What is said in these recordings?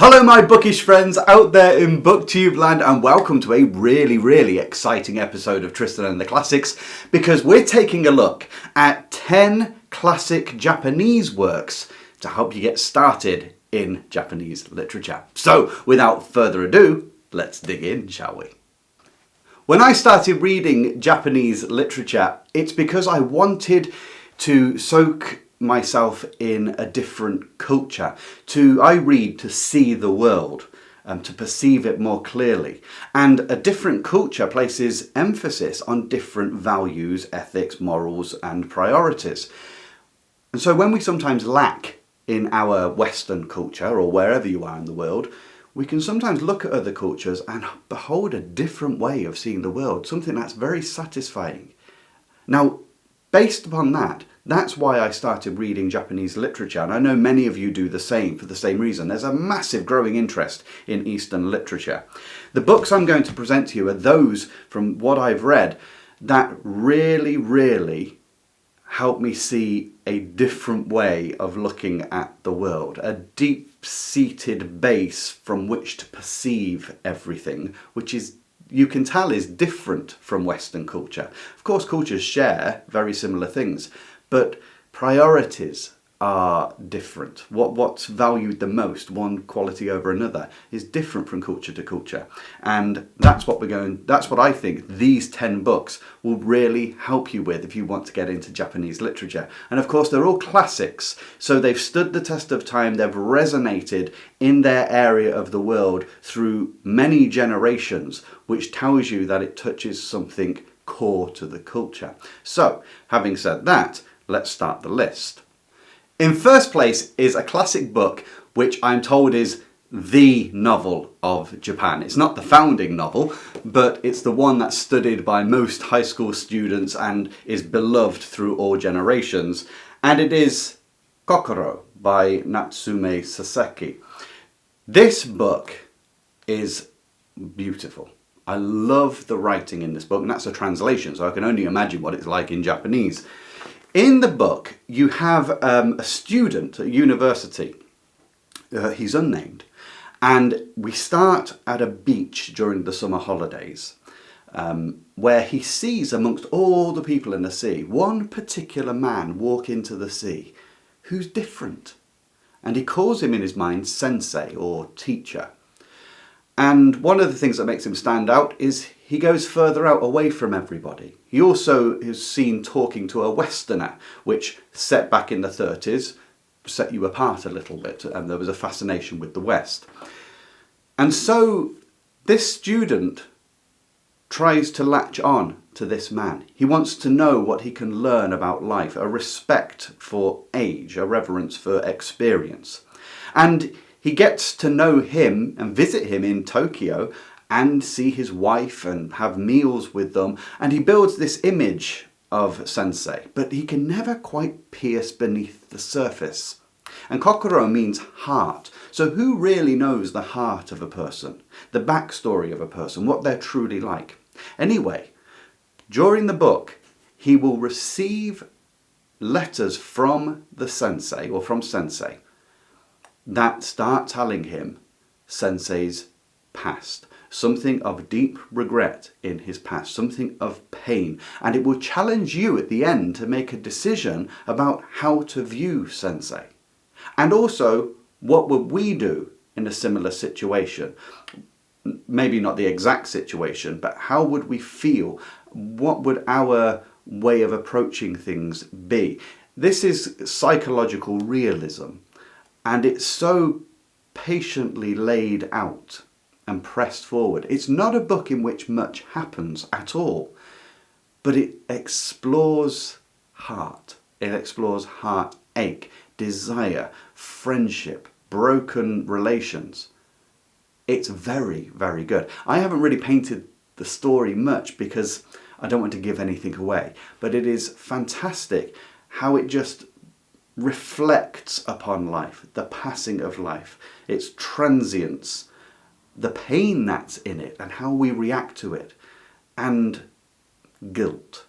Hello my bookish friends out there in booktube land, and welcome to a really exciting episode of Tristan and the Classics, because we're taking a look at 10 classic Japanese works to help you get started in Japanese literature. So without further ado, let's dig in, shall we? When I started reading Japanese literature, it's because I wanted to soak myself in a different culture. I read to see the world, to perceive it more clearly. And a different culture places emphasis on different values, ethics, morals, and priorities. And so when we sometimes lack in our Western culture, or wherever you are in the world, we can sometimes look at other cultures and behold a different way of seeing the world, something that's very satisfying. Now, based upon that, that's why I started reading Japanese literature, and I know many of you do the same for the same reason. There's a massive growing interest in Eastern literature. The books I'm going to present to you are those, from what I've read, that really help me see a different way of looking at the world, a deep-seated base from which to perceive everything, which is, you can tell, is different from Western culture. Of course, cultures share very similar things, but priorities are different. What's valued the most, one quality over another, is different from culture to culture. And that's what I think these 10 books will really help you with if you want to get into Japanese literature. And of course, they're all classics, so they've stood the test of time, they've resonated in their area of the world through many generations, which tells you that it touches something core to the culture. So, having said that, let's start the list. In first place is a classic book which I'm told is the novel of Japan. It's not the founding novel, but it's the one that's studied by most high school students and is beloved through all generations. And it is Kokoro by Natsume Soseki. This book is beautiful. I love the writing in this book, and that's a translation, so I can only imagine what it's like in Japanese. In the book, you have a student at university. He's unnamed. And we start at a beach during the summer holidays, where he sees, amongst all the people in the sea, one particular man walk into the sea who's different. And he calls him in his mind sensei, or teacher. And one of the things that makes him stand out is he goes further out away from everybody. He also is seen talking to a Westerner, which, set back in the 30s, set you apart a little bit, and there was a fascination with the West. And so this student tries to latch on to this man. He wants to know what he can learn about life, a respect for age, a reverence for experience. And he gets to know him and visit him in Tokyo and see his wife and have meals with them. And he builds this image of sensei, but he can never quite pierce beneath the surface. And Kokoro means heart. So who really knows the heart of a person, the backstory of a person, what they're truly like? Anyway, during the book, he will receive letters from the sensei, or from sensei, that start telling him sensei's past, something of deep regret in his past, something of pain, and it will challenge you at the end to make a decision about how to view sensei. And also, what would we do in a similar situation? Maybe not the exact situation, but how would we feel? What would our way of approaching things be? This is psychological realism. And it's so patiently laid out and pressed forward. It's not a book in which much happens at all, but it explores heart. It explores heartache, desire, friendship, broken relations. It's very good. I haven't really painted the story much because I don't want to give anything away, but it is fantastic how it just reflects upon life, the passing of life, its transience, the pain that's in it and how we react to it, and guilt.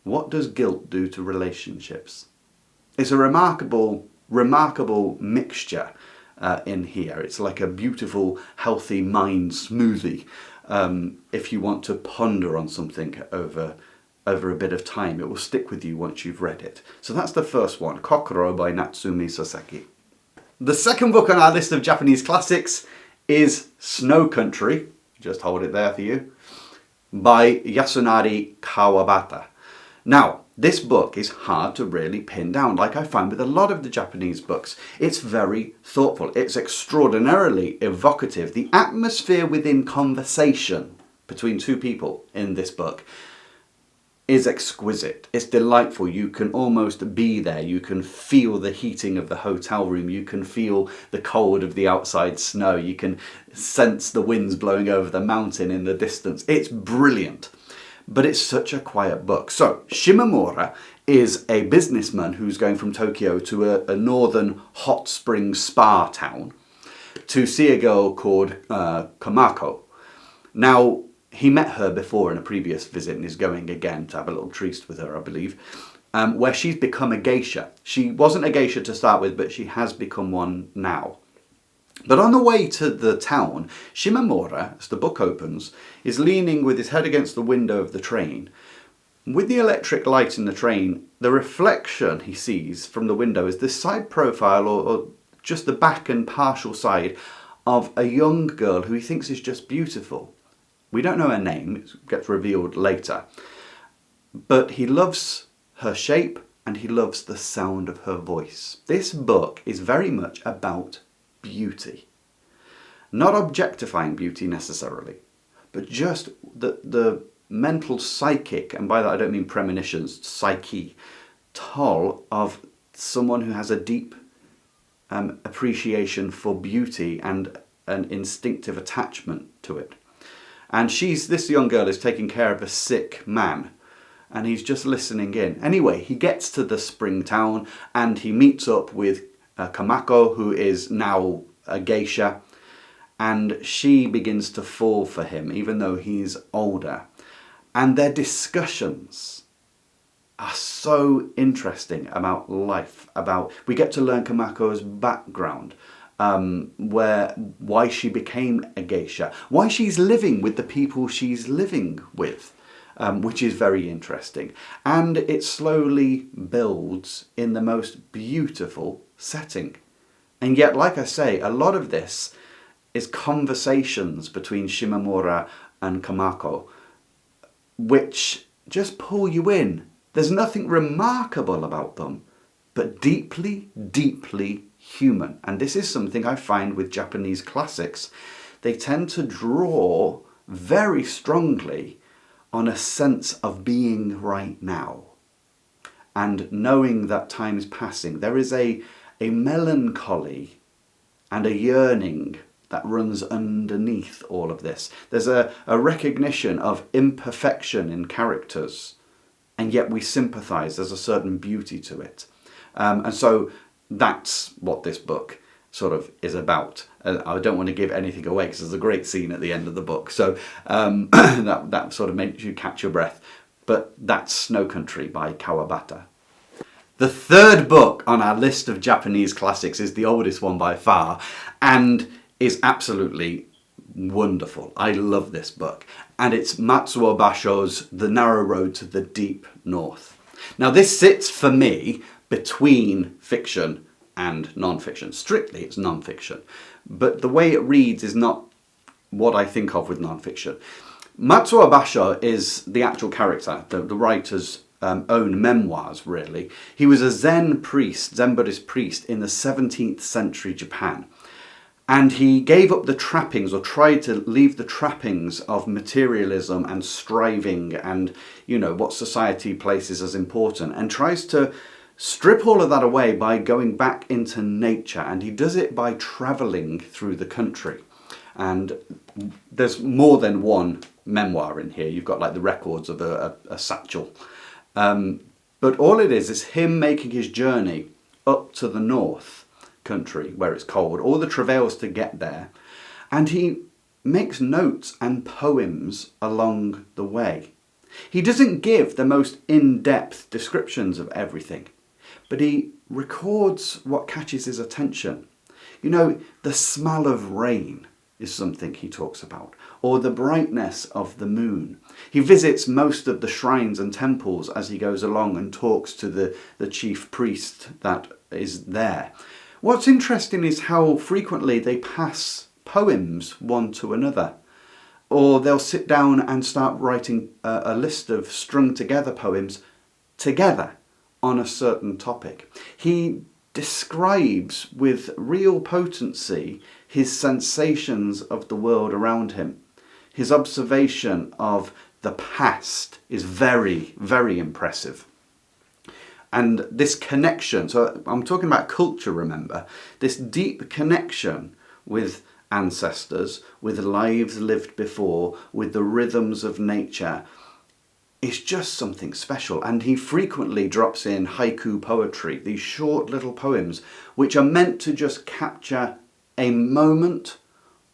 What does guilt do to relationships? It's a remarkable mixture in here. It's like a beautiful, healthy mind smoothie. If you want to ponder on something over a bit of time, it will stick with you once you've read it. So that's the first one, Kokoro by Natsume Soseki. The second book on our list of Japanese classics is Snow Country, just hold it there for you, by Yasunari Kawabata. Now, this book is hard to really pin down, like I find with a lot of the Japanese books. It's very thoughtful, it's extraordinarily evocative. The atmosphere within conversation between two people in this book is exquisite. It's delightful. You can almost be there. You can feel the heating of the hotel room. You can feel the cold of the outside snow. You can sense the winds blowing over the mountain in the distance. It's brilliant. But it's such a quiet book. So, Shimomura is a businessman who's going from Tokyo to a northern hot spring spa town to see a girl called Kamako. Now, he met her before in a previous visit and is going again to have a little tryst with her, I believe, where she's become a geisha. She wasn't a geisha to start with, but she has become one now. But on the way to the town, Shimomura, as the book opens, is leaning with his head against the window of the train. With the electric light in the train, the reflection he sees from the window is the side profile, or just the back and partial side, of a young girl who he thinks is just beautiful. We don't know her name, it gets revealed later. But he loves her shape and he loves the sound of her voice. This book is very much about beauty. Not objectifying beauty necessarily, but just the mental psychic, and by that I don't mean premonitions, psyche, toll of someone who has a deep appreciation for beauty and an instinctive attachment to it. And this young girl is taking care of a sick man, and he's just listening in. Anyway, he gets to the spring town and he meets up with Kamako, who is now a geisha, and she begins to fall for him, even though he's older. And their discussions are so interesting about life, we get to learn Kamako's background, why she became a geisha, why she's living with the people she's living with, which is very interesting. And it slowly builds in the most beautiful setting. And yet, like I say, a lot of this is conversations between Shimomura and Kamako, which just pull you in. There's nothing remarkable about them, but deeply, deeply human. And this is something I find with Japanese classics. They tend to draw very strongly on a sense of being right now and knowing that time is passing. There is a melancholy and a yearning that runs underneath all of this. There's a recognition of imperfection in characters, and yet we sympathise. There's a certain beauty to it. And so that's what this book sort of is about. I don't want to give anything away because there's a great scene at the end of the book. So that sort of makes you catch your breath. But that's Snow Country by Kawabata. The third book on our list of Japanese classics is the oldest one by far and is absolutely wonderful. I love this book. And it's Matsuo Basho's The Narrow Road to the Deep North. Now this sits for me between fiction and non-fiction. Strictly it's non-fiction. But the way it reads is not what I think of with non-fiction. Matsuo Basho is the actual character, the writer's own memoirs, really. He was a Zen Buddhist priest in the 17th century Japan. And he gave up the trappings, or tried to leave the trappings of materialism and striving and, what society places as important, and tries to strip all of that away by going back into nature. And he does it by travelling through the country. And there's more than one memoir in here. You've got like the records of a satchel. But all it is him making his journey up to the north country where it's cold, all the travails to get there. And he makes notes and poems along the way. He doesn't give the most in-depth descriptions of everything, but he records what catches his attention, You know, the smell of rain is something he talks about, or the brightness of the moon. He visits most of the shrines and temples as he goes along and talks to the chief priest that is there. What's interesting is how frequently they pass poems one to another, or they'll sit down and start writing a list of strung together poems together on a certain topic. He describes with real potency his sensations of the world around him. His observation of the past is very, very impressive. And this connection, so I'm talking about culture, remember, this deep connection with ancestors, with lives lived before, with the rhythms of nature, is just something special. And he frequently drops in haiku poetry, these short little poems, which are meant to just capture a moment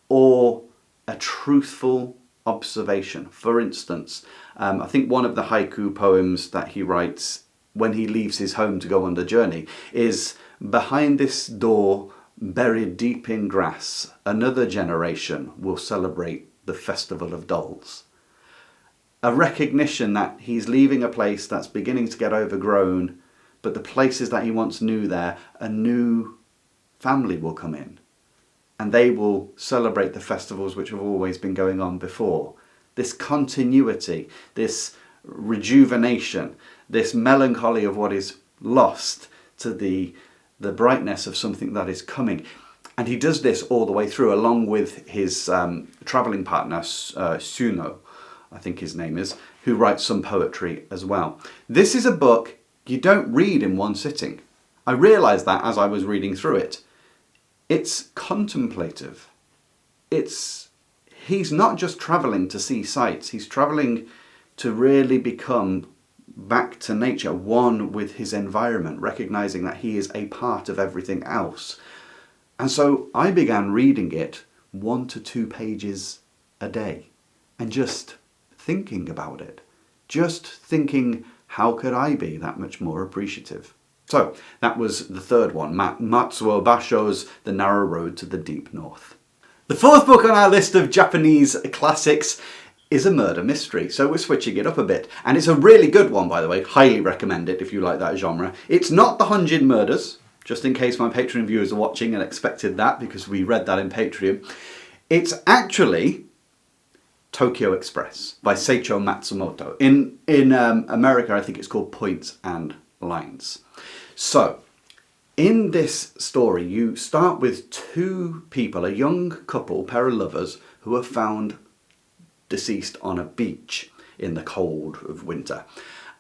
or a truthful observation. For instance, I think one of the haiku poems that he writes when he leaves his home to go on the journey is, "Behind this door, buried deep in grass, another generation will celebrate the Festival of Dolls." A recognition that he's leaving a place that's beginning to get overgrown, but the places that he once knew there, a new family will come in, and they will celebrate the festivals which have always been going on before. This continuity, this rejuvenation, this melancholy of what is lost to the brightness of something that is coming. And he does this all the way through, along with his travelling partner, Suno, I think his name is, who writes some poetry as well. This is a book you don't read in one sitting. I realised that as I was reading through it. It's contemplative. He's not just travelling to see sights, he's travelling to really become back to nature, one with his environment, recognising that he is a part of everything else. And so I began reading it 1 to 2 pages a day and just thinking about it. Just thinking, how could I be that much more appreciative? So that was the third one, Matsuo Basho's The Narrow Road to the Deep North. The fourth book on our list of Japanese classics is a murder mystery, so we're switching it up a bit. And it's a really good one, by the way. Highly recommend it if you like that genre. It's not the Hunjin Murders, just in case my Patreon viewers are watching and expected that, because we read that in Patreon. It's actually Tokyo Express by Seicho Matsumoto. In America, I think it's called Points and Lines. So, in this story, you start with 2 people, a young couple, pair of lovers, who are found deceased on a beach in the cold of winter.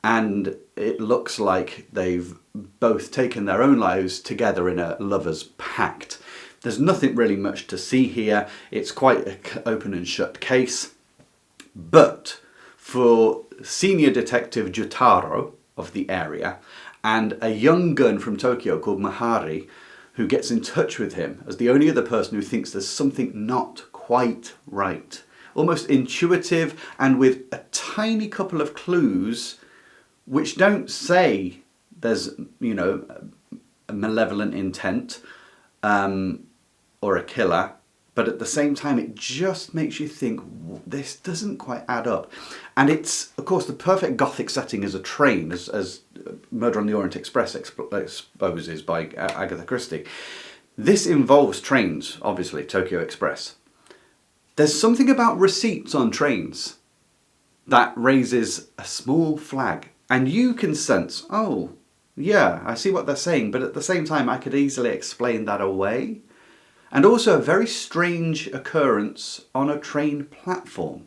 And it looks like they've both taken their own lives together in a lover's pact. There's nothing really much to see here. It's quite an open and shut case. But for senior detective Jutaro of the area and a young gun from Tokyo called Mahari, who gets in touch with him as the only other person who thinks there's something not quite right, almost intuitive and with a tiny couple of clues which don't say there's, a malevolent intent or a killer, but at the same time it just makes you think, this doesn't quite add up. And it's, of course, the perfect gothic setting as a train, as Murder on the Orient Express exposes by Agatha Christie. This involves trains, obviously, Tokyo Express. There's something about receipts on trains that raises a small flag. And you can sense, oh, yeah, I see what they're saying, but at the same time I could easily explain that away. And also a very strange occurrence on a train platform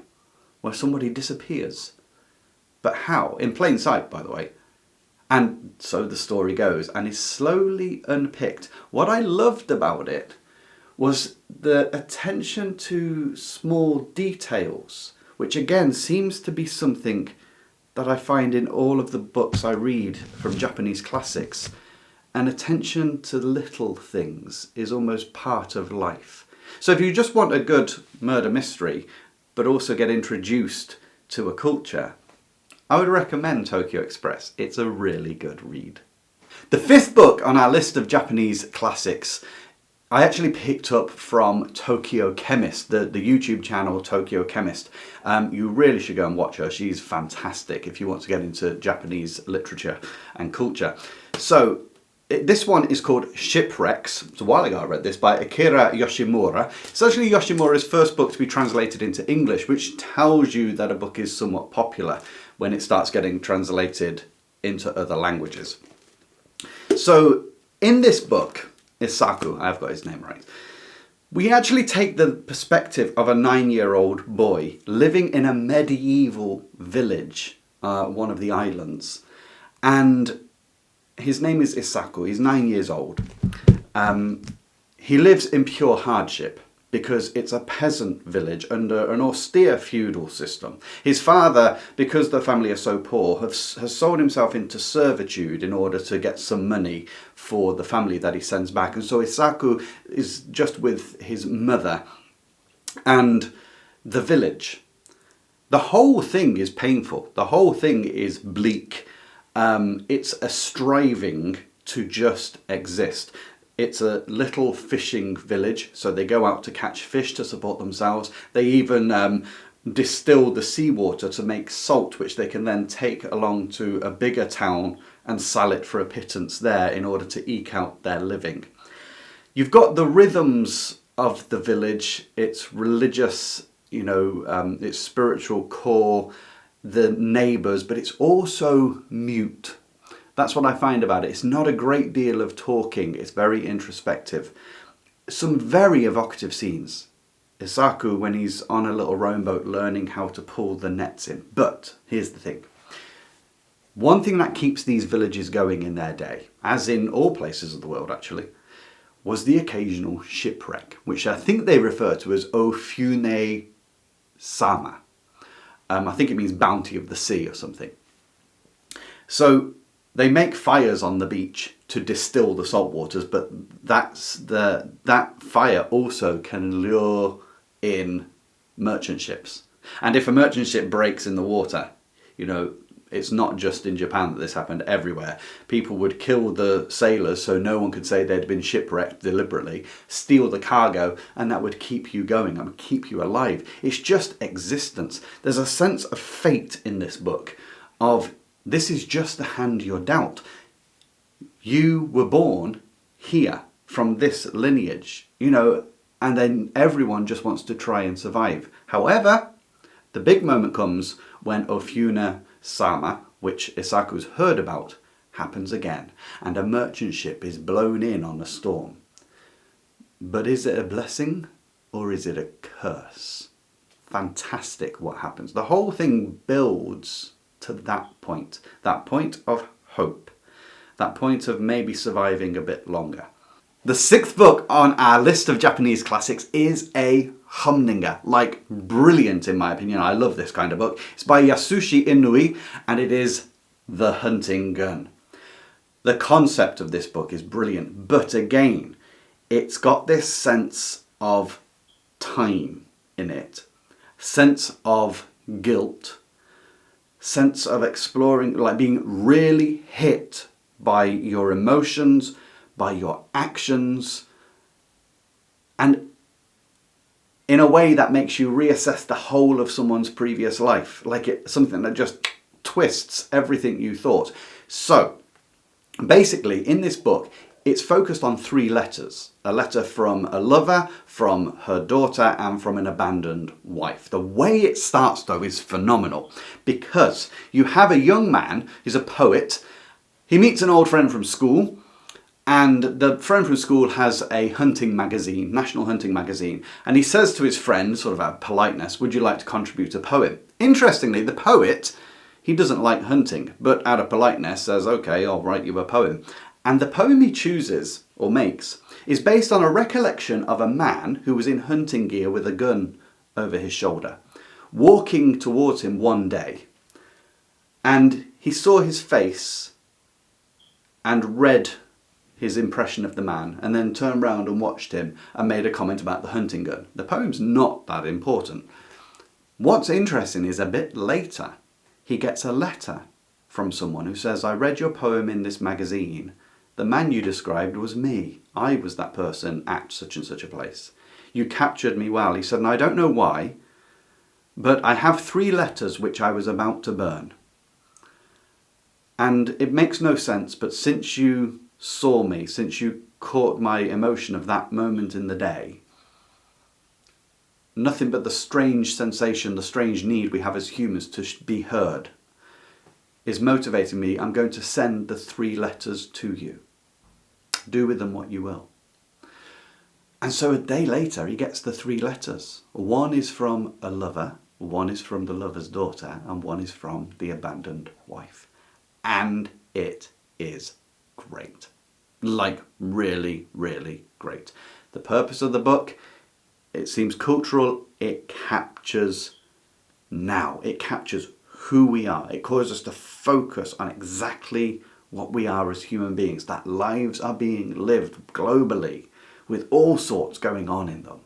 where somebody disappears. But how? In plain sight, by the way. And so the story goes and is slowly unpicked. What I loved about it was the attention to small details, which again seems to be something that I find in all of the books I read from Japanese classics. And attention to little things is almost part of life. So if you just want a good murder mystery, but also get introduced to a culture, I would recommend Tokyo Express. It's a really good read. The fifth book on our list of Japanese classics, I actually picked up from Tokyo Chemist, the YouTube channel Tokyo Chemist. You really should go and watch her. She's fantastic if you want to get into Japanese literature and culture. So this one is called Shipwrecks. It's a while ago I read this, by Akira Yoshimura. It's actually Yoshimura's first book to be translated into English, which tells you that a book is somewhat popular when it starts getting translated into other languages. So in this book, Isaku, I've got his name right, we actually take the perspective of a 9-year-old boy living in a medieval village, one of the islands. And his name is Isaku. He's 9 years old. He lives in pure hardship because it's a peasant village under an austere feudal system. His father, because the family are so poor, has sold himself into servitude in order to get some money for the family that he sends back. And so Isaku is just with his mother and the village. The whole thing is painful. The whole thing is bleak. It's a striving to just exist. It's a little fishing village, so they go out to catch fish to support themselves. They even distill the seawater to make salt, which they can then take along to a bigger town and sell it for a pittance there in order to eke out their living. You've got the rhythms of the village, its religious, its spiritual core, the neighbours, but it's also mute. That's what I find about it. It's not a great deal of talking. It's very introspective. Some very evocative scenes. Isaku when he's on a little rowboat learning how to pull the nets in. But here's the thing. One thing that keeps these villages going in their day, as in all places of the world actually, was the occasional shipwreck, which I think they refer to as Ofune Sama. I think it means bounty of the sea or something. So they make fires on the beach to distill the salt waters, but that fire also can lure in merchant ships. And if a merchant ship breaks in the water, it's not just in Japan that this happened, everywhere. People would kill the sailors so no one could say they'd been shipwrecked deliberately, steal the cargo, and that would keep you going, that would keep you alive. It's just existence. There's a sense of fate in this book, of this is just the hand you're dealt. You were born here, from this lineage, and then everyone just wants to try and survive. However, the big moment comes when Ofune Sama, which Isaku's heard about, happens again, and a merchant ship is blown in on a storm. But is it a blessing or is it a curse? Fantastic what happens. The whole thing builds to that point of hope, that point of maybe surviving a bit longer. The 6th book on our list of Japanese classics is a humdinger, brilliant in my opinion. I love this kind of book. It's by Yasushi Inoue and it is The Hunting Gun. The concept of this book is brilliant, but again, it's got this sense of time in it, sense of guilt, sense of exploring, being really hit by your emotions, by your actions, and in a way that makes you reassess the whole of someone's previous life, it's something that just twists everything you thought. So basically in this book it's focused on 3 letters. A letter from a lover, from her daughter, and from an abandoned wife. The way it starts though is phenomenal, because you have a young man, he's a poet, he meets an old friend from school, and the friend from school has a hunting magazine, National Hunting Magazine, and he says to his friend, sort of out of politeness, would you like to contribute a poem? Interestingly, the poet, he doesn't like hunting, but out of politeness says, okay, I'll write you a poem. And the poem he chooses, or makes, is based on a recollection of a man who was in hunting gear with a gun over his shoulder, walking towards him one day, and he saw his face and read his impression of the man, and then turned round and watched him and made a comment about the hunting gun. The poem's not that important. What's interesting is a bit later, he gets a letter from someone who says, I read your poem in this magazine The man you described was me. I was that person at such and such a place. You captured me well. He said, and I don't know why, but I have 3 letters which I was about to burn. And it makes no sense, but since you saw me, since you caught my emotion of that moment in the day, nothing but the strange sensation, the strange need we have as humans to be heard is motivating me. I'm going to send the 3 letters to you. Do with them what you will. And so a day later, he gets the 3 letters. One is from a lover, one is from the lover's daughter, and one is from the abandoned wife. And it is great. Like, really, really great. The purpose of the book, it seems cultural. It captures now. It captures who we are. It causes us to focus on exactly what we are as human beings, that lives are being lived globally with all sorts going on in them.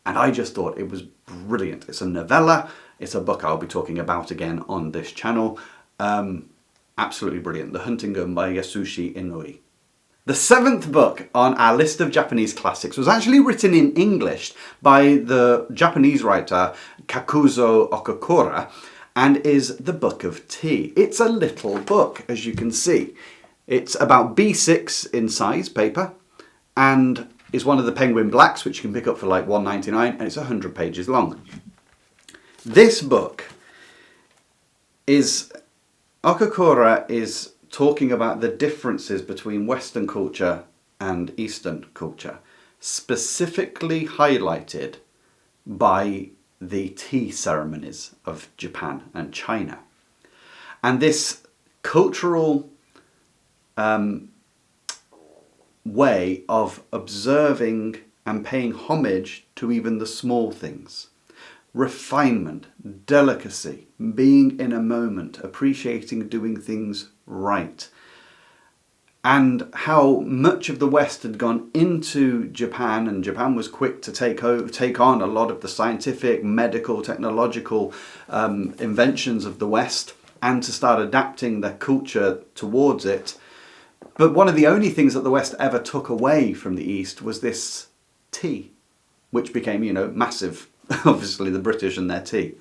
And I just thought it was brilliant. It's a novella. It's a book I'll be talking about again on this channel. Absolutely brilliant. The Hunting Gun by Yasushi Inoue. The 7th book on our list of Japanese classics was actually written in English by the Japanese writer Kakuzo Okakura, and is The Book of Tea. It's a little book, as you can see. It's about B6 in size paper, and is one of the Penguin Blacks, which you can pick up for like $1.99, and it's 100 pages long. This book is, Okakura is talking about the differences between Western culture and Eastern culture, specifically highlighted by the tea ceremonies of Japan and China. And this cultural way of observing and paying homage to even the small things. Refinement, delicacy, being in a moment, appreciating doing things right. And how much of the West had gone into Japan, and Japan was quick to take on a lot of the scientific, medical, technological inventions of the West, and to start adapting their culture towards it. But one of the only things that the West ever took away from the East was this tea, which became, massive. Obviously the British and their tea.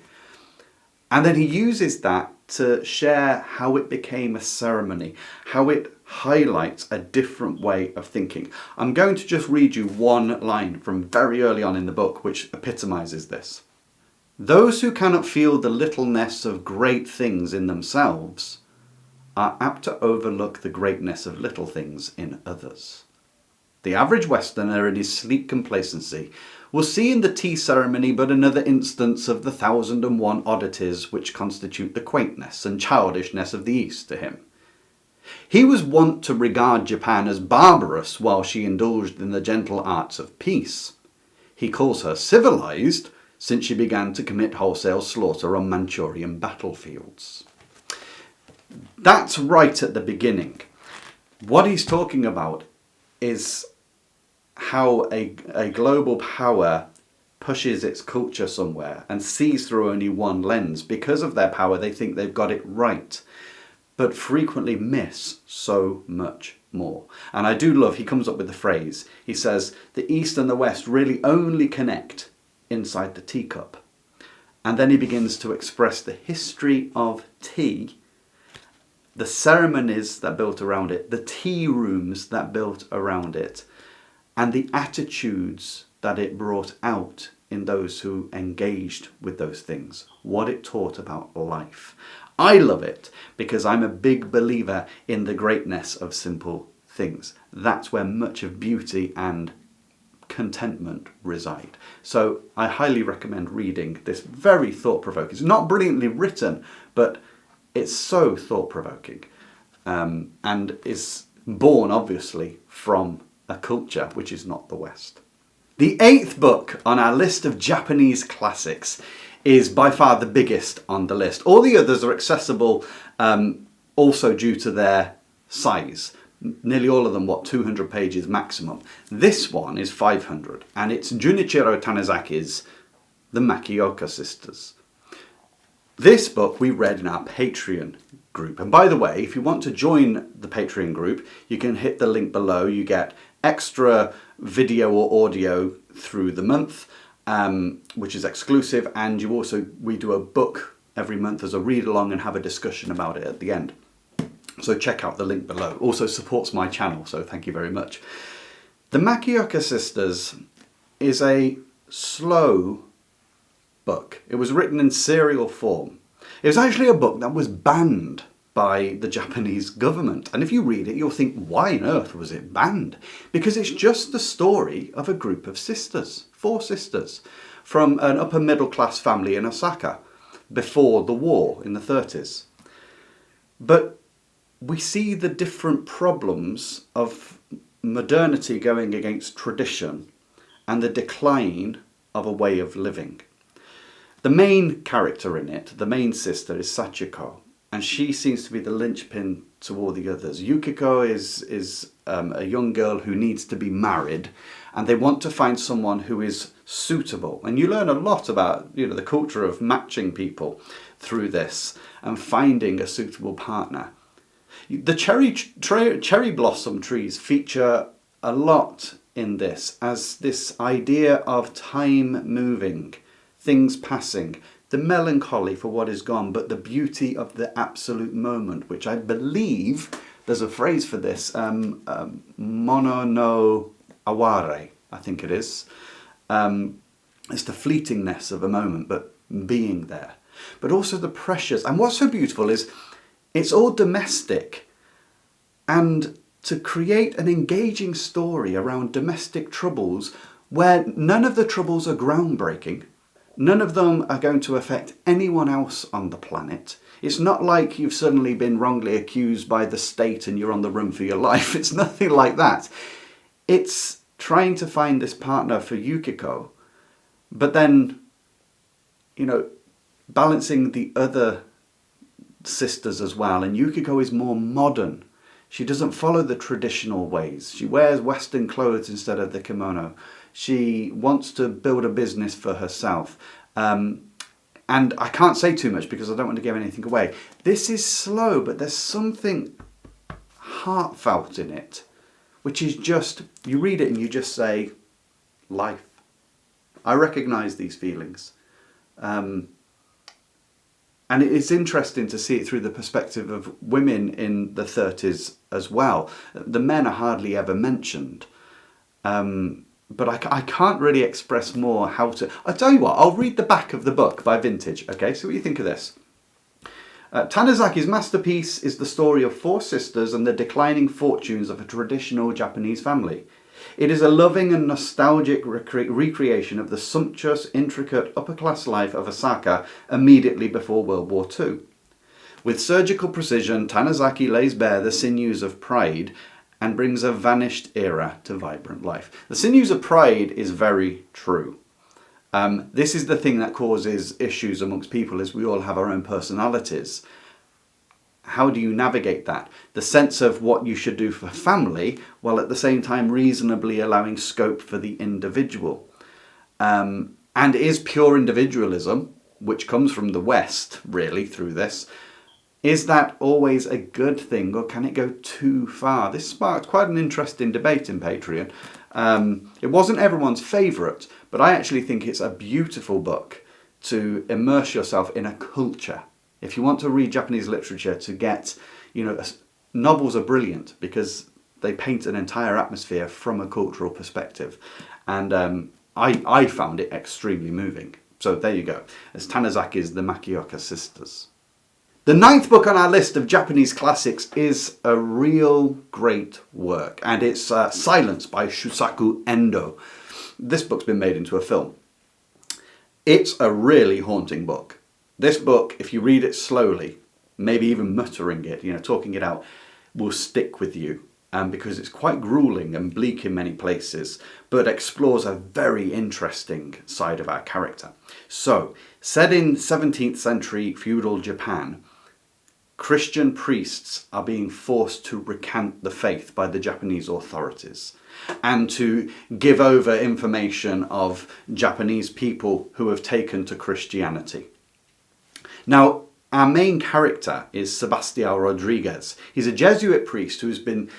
And then he uses that to share how it became a ceremony, how it highlights a different way of thinking. I'm going to just read you one line from very early on in the book which epitomizes this. Those who cannot feel the littleness of great things in themselves are apt to overlook the greatness of little things in others. The average Westerner in his sleek complacency will see in the tea ceremony but another instance of the 1,001 oddities which constitute the quaintness and childishness of the East to him. He was wont to regard Japan as barbarous while she indulged in the gentle arts of peace. He calls her civilized since she began to commit wholesale slaughter on Manchurian battlefields. That's right at the beginning. What he's talking about is how a global power pushes its culture somewhere and sees through only one lens. Because of their power, they think they've got it right, but frequently miss so much more. And I do love, he comes up with the phrase, he says, the East and the West really only connect inside the teacup. And then he begins to express the history of tea, the ceremonies that built around it, the tea rooms that built around it, and the attitudes that it brought out in those who engaged with those things, what it taught about life. I love it because I'm a big believer in the greatness of simple things. That's where much of beauty and contentment reside. So I highly recommend reading this very thought-provoking. It's not brilliantly written, but it's so thought-provoking, and is born, obviously, from a culture which is not the West. The 8th book on our list of Japanese classics is by far the biggest on the list. All the others are accessible also due to their size. Nearly all of them, 200 pages maximum. This one is 500, and it's Junichiro Tanizaki's The Makioka Sisters. This book we read in our Patreon group. And by the way, if you want to join the Patreon group, you can hit the link below. You get extra video or audio through the month, which is exclusive, and we do a book every month as a read along and have a discussion about it at the end. So check out the link below. Also supports my channel, so thank you very much. The Makioka Sisters is a slow book. It was written in serial form. It was actually a book that was banned by the Japanese government. And if you read it, you'll think, why on earth was it banned? Because it's just the story of a group of sisters, 4 sisters, from an upper middle class family in Osaka before the war in the 30s. But we see the different problems of modernity going against tradition and the decline of a way of living. The main character in it, the main sister, is Sachiko, and she seems to be the linchpin to all the others. Yukiko is a young girl who needs to be married, and they want to find someone who is suitable. And you learn a lot about the culture of matching people through this and finding a suitable partner. The cherry blossom trees feature a lot in this, as this idea of time moving, things passing, the melancholy for what is gone, but the beauty of the absolute moment, which I believe there's a phrase for this, mono no aware, I think it is. It's the fleetingness of a moment, but being there. But also the pressures. And what's so beautiful is it's all domestic. And to create an engaging story around domestic troubles where none of the troubles are groundbreaking, none of them are going to affect anyone else on the planet. It's not like you've suddenly been wrongly accused by the state and you're on the run for your life. It's nothing like that. It's trying to find this partner for Yukiko, but then, balancing the other sisters as well. And Yukiko is more modern. She doesn't follow the traditional ways. She wears Western clothes instead of the kimono. She wants to build a business for herself. And I can't say too much because I don't want to give anything away. This is slow, but there's something heartfelt in it, which is just, you read it and you just say, life. I recognise these feelings. And it's interesting to see it through the perspective of women in the 30s as well. The men are hardly ever mentioned. But I can't really express more how to... I'll tell you what, I'll read the back of the book by Vintage, okay? So what do you think of this? Tanizaki's masterpiece is the story of 4 sisters and the declining fortunes of a traditional Japanese family. It is a loving and nostalgic recreation of the sumptuous, intricate, upper-class life of Osaka immediately before World War II. With surgical precision, Tanizaki lays bare the sinews of pride and brings a vanished era to vibrant life. The sinews of pride is very true. This is the thing that causes issues amongst people, as we all have our own personalities. How do you navigate that? The sense of what you should do for family, while at the same time reasonably allowing scope for the individual. And is pure individualism, which comes from the West, really, through this, is that always a good thing, or can it go too far? This sparked quite an interesting debate in Patreon. It wasn't everyone's favourite, but I actually think it's a beautiful book to immerse yourself in a culture. If you want to read Japanese literature to get, novels are brilliant because they paint an entire atmosphere from a cultural perspective. And I found it extremely moving. So there you go. It's Tanizaki's The Makioka Sisters. The 9th book on our list of Japanese classics is a real great work, and it's Silence by Shusaku Endo. This book's been made into a film. It's a really haunting book. This book, if you read it slowly, maybe even muttering it, talking it out, will stick with you because it's quite grueling and bleak in many places, but explores a very interesting side of our character. So, set in 17th century feudal Japan, Christian priests are being forced to recant the faith by the Japanese authorities and to give over information of Japanese people who have taken to Christianity. Now, our main character is Sebastião Rodrigues. He's a Jesuit priest who's been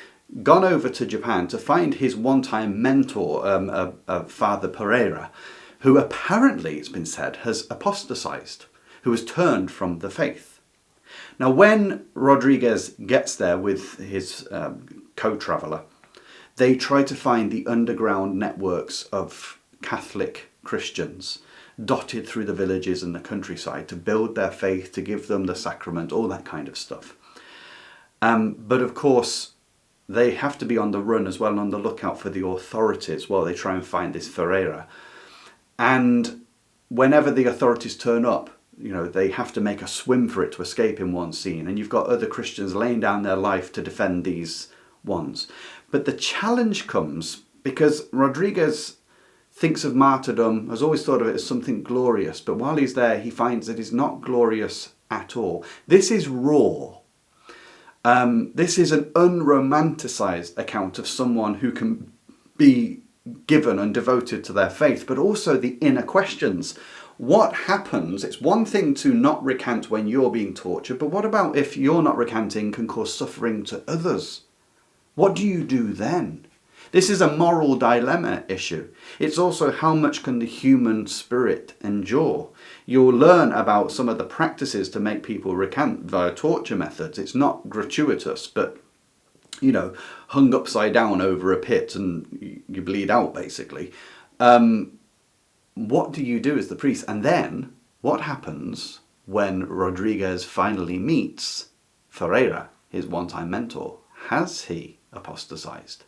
gone over to Japan to find his one-time mentor, Father Pereira, who apparently, it's been said, has apostatized, who has turned from the faith. Now, when Rodrigues gets there with his co-traveller, they try to find the underground networks of Catholic Christians dotted through the villages and the countryside to build their faith, to give them the sacrament, all that kind of stuff. But of course, they have to be on the run as well and on the lookout for the authorities while they try and find this Ferreira. And whenever the authorities turn up, you know, they have to make a swim for it to escape in one scene. And you've got other Christians laying down their life to defend these ones. But the challenge comes because Rodrigues thinks of martyrdom, has always thought of it as something glorious. But while he's there, he finds that it's not glorious at all. This is raw. This is an unromanticized account of someone who can be given and devoted to their faith, but also the inner questions. What happens? It's one thing to not recant when you're being tortured, but what about if you're not recanting can cause suffering to others? What do you do then? This is a moral dilemma issue. It's also how much can the human spirit endure? You'll learn about some of the practices to make people recant via torture methods. It's not gratuitous, but, you know, hung upside down over a pit and you bleed out, basically. What do you do as the priest? And then, what happens when Rodrigues finally meets Ferreira, his one-time mentor? Has he apostatized?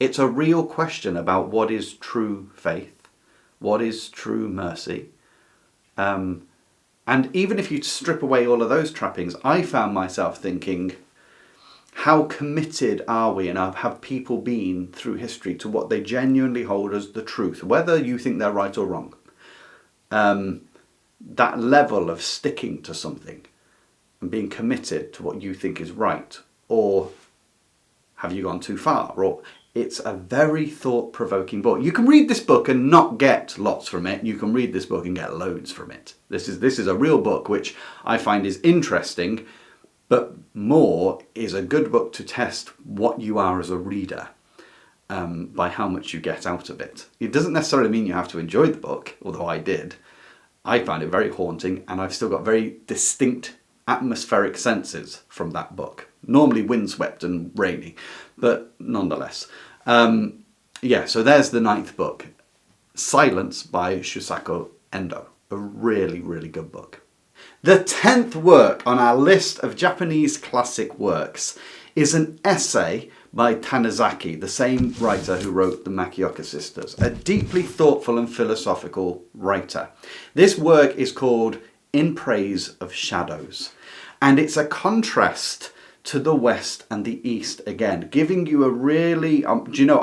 It's a real question about what is true faith, what is true mercy. And even if you strip away all of those trappings, I found myself thinking, how committed are we and have people been through history to what they genuinely hold as the truth, whether you think they're right or wrong? That level of sticking to something and being committed to what you think is right, or have you gone too far? Or it's a very thought-provoking book. You can read this book and not get lots from it. You can read this book and get loads from it. This is a real book which I find is interesting, but more is a good book to test what you are as a reader by how much you get out of it. It doesn't necessarily mean you have to enjoy the book, although I did. I found it very haunting, and I've still got very distinct atmospheric senses from that book. Normally windswept and rainy, but nonetheless. So there's the 9th book, Silence by Shusaku Endo. A really, really good book. The 10th work on our list of Japanese classic works is an essay by Tanizaki, the same writer who wrote the Makioka sisters, a deeply thoughtful and philosophical writer. This work is called In Praise of Shadows, and it's a contrast to the West and the East again, giving you a really, I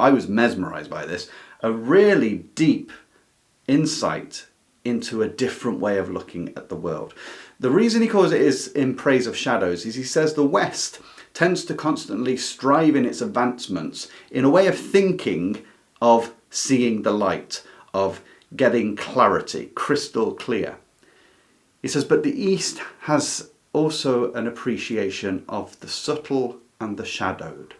was mesmerized by this, a really deep insight into a different way of looking at the world. The reason he calls it is In Praise of Shadows is he says the West tends to constantly strive in its advancements in a way of thinking of seeing the light, of getting clarity, crystal clear. He says, but the East has also an appreciation of the subtle and the shadowed.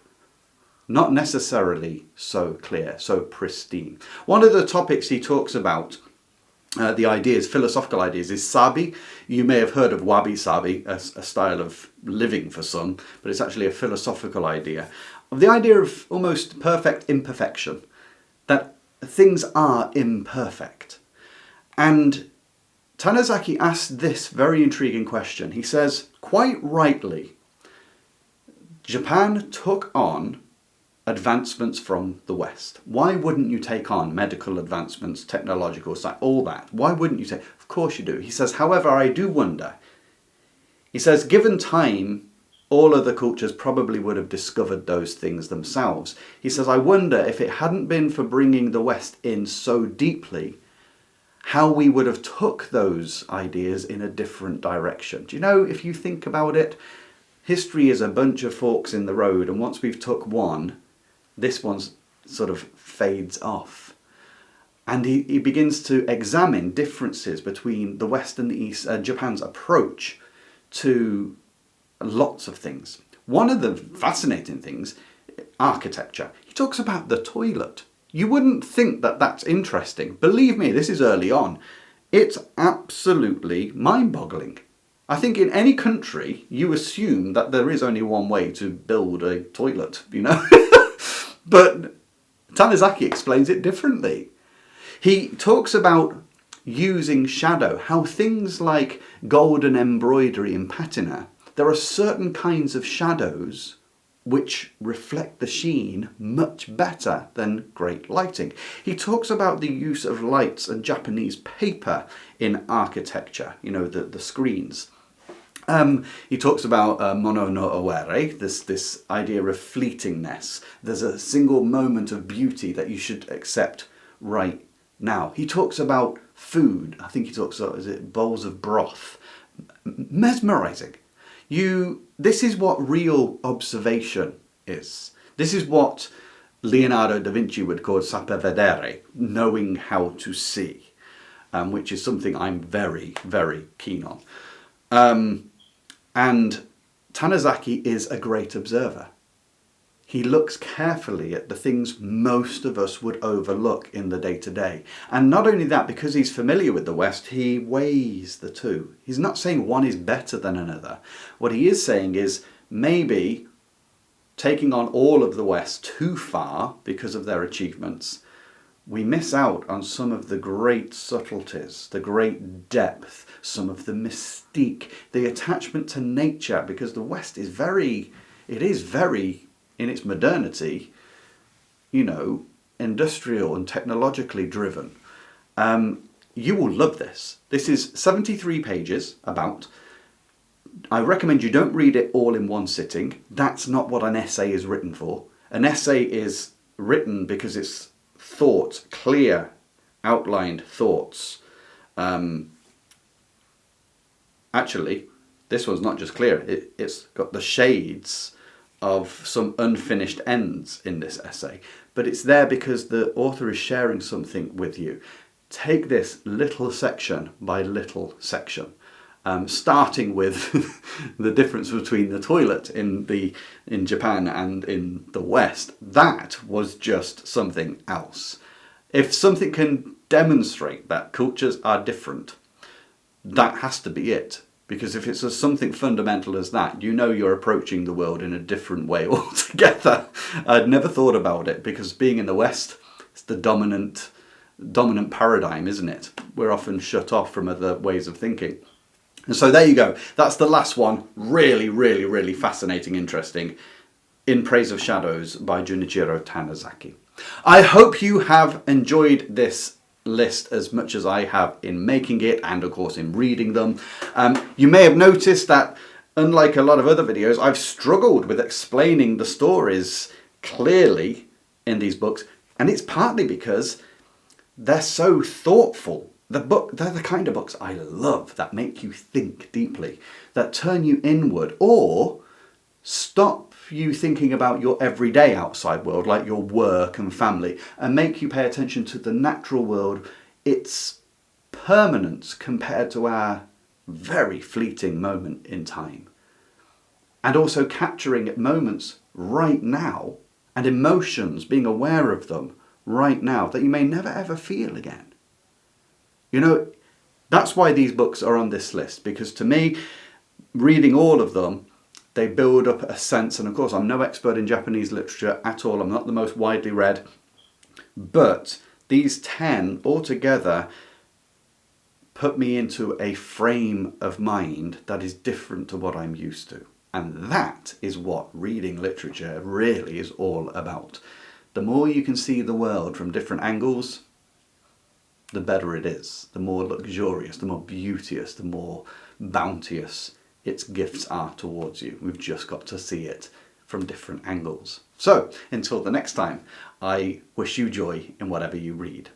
Not necessarily so clear, so pristine. One of the topics he talks about, the ideas, philosophical ideas, is sabi. You may have heard of wabi-sabi, a style of living for some, but it's actually a philosophical idea. The idea of almost perfect imperfection, that things are imperfect. And Tanizaki asked this very intriguing question. He says, quite rightly, Japan took on advancements from the West. Why wouldn't you take on medical advancements, technological science, all that? Why wouldn't you take? Of course you do. He says, however, I do wonder. He says, given time, all other cultures probably would have discovered those things themselves. He says, I wonder if it hadn't been for bringing the West in so deeply, how we would have took those ideas in a different direction. Do you know, if you think about it, history is a bunch of forks in the road, and once we've took one, this one sort of fades off. And he begins to examine differences between the West and the East, Japan's approach to lots of things. One of the fascinating things, architecture. He talks about the toilet. You wouldn't think that that's interesting. Believe me, this is early on. It's absolutely mind-boggling. I think in any country, you assume that there is only one way to build a toilet, you know? But Tanizaki explains it differently. He talks about using shadow, how things like golden embroidery and patina, there are certain kinds of shadows which reflect the sheen much better than great lighting. He talks about the use of lights and Japanese paper in architecture, you know, the screens. He talks about mono no aware, this idea of fleetingness. There's a single moment of beauty that you should accept right now. He talks about food. I think he talks about, is it bowls of broth? Mesmerizing. This is what real observation is. This is what Leonardo da Vinci would call saper vedere, knowing how to see, which is something I'm very, very keen on. And Tanizaki is a great observer. He looks carefully at the things most of us would overlook in the day-to-day. And not only that, because he's familiar with the West, he weighs the two. He's not saying one is better than another. What he is saying is maybe taking on all of the West too far because of their achievements, we miss out on some of the great subtleties, the great depth, some of the mystique, the attachment to nature, because the West is very, in its modernity, you know, industrial and technologically driven. You will love this. This is 73 pages about. I recommend you don't read it all in one sitting. That's not what an essay is written for. An essay is written because it's thought, clear, outlined thoughts. Actually, this one's not just clear. It's got the shades of some unfinished ends in this essay, but it's there because the author is sharing something with you. Take this little section by little section, starting with the difference between the toilet in Japan and in the West. That was just something else. If something can demonstrate that cultures are different, that has to be it. Because if it's something fundamental as that, you know you're approaching the world in a different way altogether. I'd never thought about it, because being in the West, it's the dominant paradigm, isn't it? We're often shut off from other ways of thinking. And so there you go. That's the last one. Really, really, really fascinating, interesting. In Praise of Shadows by Junichiro Tanizaki. I hope you have enjoyed this list as much as I have in making it, and of course in reading them. You may have noticed that, unlike a lot of other videos, I've struggled with explaining the stories clearly in these books, and it's partly because they're so thoughtful. They're the kind of books I love, that make you think deeply, that turn you inward, or stop you thinking about your everyday outside world, like your work and family, and make you pay attention to the natural world, its permanence compared to our very fleeting moment in time. And also capturing moments right now, and emotions, being aware of them right now, that you may never ever feel again. You know, that's why these books are on this list, because to me, reading all of them, they build up a sense, and of course I'm no expert in Japanese literature at all, I'm not the most widely read, but these 10 altogether put me into a frame of mind that is different to what I'm used to. And that is what reading literature really is all about. The more you can see the world from different angles, the better it is. The more luxurious, the more beauteous, the more bounteous its gifts are towards you. We've just got to see it from different angles. So, until the next time, I wish you joy in whatever you read.